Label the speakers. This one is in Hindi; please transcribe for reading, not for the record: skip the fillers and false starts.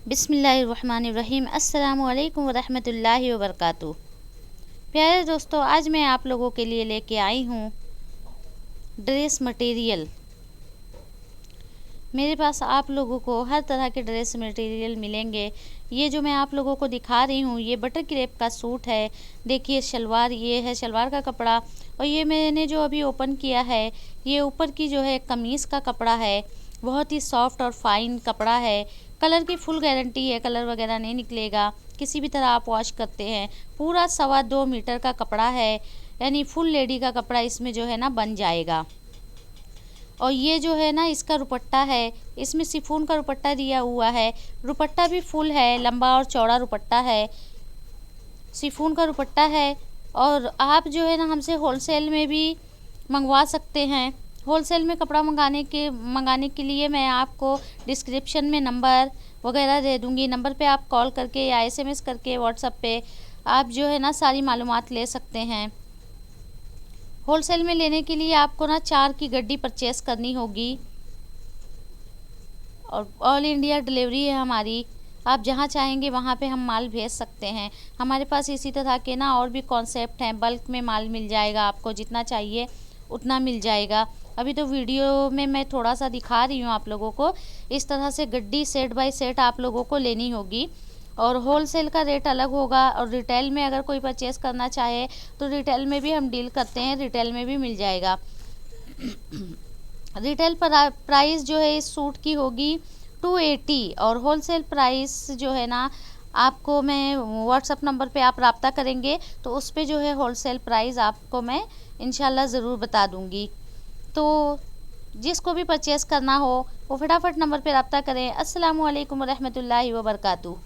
Speaker 1: बिस्मिल्लाहिर्रहमानिर्रहीम। अस्सलामुअलैकुम वरहमतुल्लाहि वबरकातुहू। प्यारे दोस्तों, आज मैं आप लोगों के लिए लेके आई हूँ ड्रेस मटेरियल। मेरे पास आप लोगों को हर तरह के ड्रेस मटेरियल मिलेंगे। ये जो मैं आप लोगों को दिखा रही हूँ ये बटर क्रेप का सूट है। देखिए शलवार, ये है शलवार का कपड़ा। और ये मैंने जो अभी ओपन किया है ये ऊपर की जो है कमीज़ का कपड़ा है। बहुत ही सॉफ्ट और फाइन कपड़ा है। कलर की फुल गारंटी है, कलर वगैरह नहीं निकलेगा किसी भी तरह आप वॉश करते हैं। पूरा 2.25 मीटर का कपड़ा है, यानी फुल लेडी का कपड़ा इसमें जो है ना बन जाएगा। और ये जो है ना इसका रुपट्टा है, इसमें शिफॉन का रुपट्टा दिया हुआ है। रुपट्टा भी फुल है, लंबा और चौड़ा रुपट्टा है, शिफॉन का रुपट्टा है। और आप जो है ना हमसे होलसेल में भी मंगवा सकते हैं। होलसेल में कपड़ा मंगाने के लिए मैं आपको डिस्क्रिप्शन में नंबर वगैरह दे दूँगी। नंबर पे आप कॉल करके या SMS करके व्हाट्सएप पे आप जो है ना सारी मालूमात ले सकते हैं। होलसेल में लेने के लिए आपको ना 4 की गड्डी परचेस करनी होगी और ऑल इंडिया डिलीवरी है हमारी। आप जहाँ चाहेंगे वहाँ पे हम माल भेज सकते हैं। हमारे पास इसी तरह के ना और भी कॉन्सेप्ट हैं। बल्क में माल मिल जाएगा, आपको जितना चाहिए उतना मिल जाएगा। अभी तो वीडियो में मैं थोड़ा सा दिखा रही हूँ आप लोगों को। इस तरह से गड्डी सेट बाय सेट आप लोगों को लेनी होगी और होलसेल का रेट अलग होगा। और रिटेल में अगर कोई परचेस करना चाहे तो रिटेल में भी हम डील करते हैं, रिटेल में भी मिल जाएगा। रिटेल प्राइस जो है इस सूट की होगी 280 और होलसेल प्राइस जो है ना आपको मैं व्हाट्सअप नंबर पे आप रब्ता करेंगे तो उस पे जो है होलसेल प्राइस आपको मैं इंशाल्लाह ज़रूर बता दूंगी। तो जिसको भी परचेस करना हो वो फटाफट नंबर पे रब्ता करें। अस्सलामु अलैकुम रहमतुल्लाहि व बरकातुहू।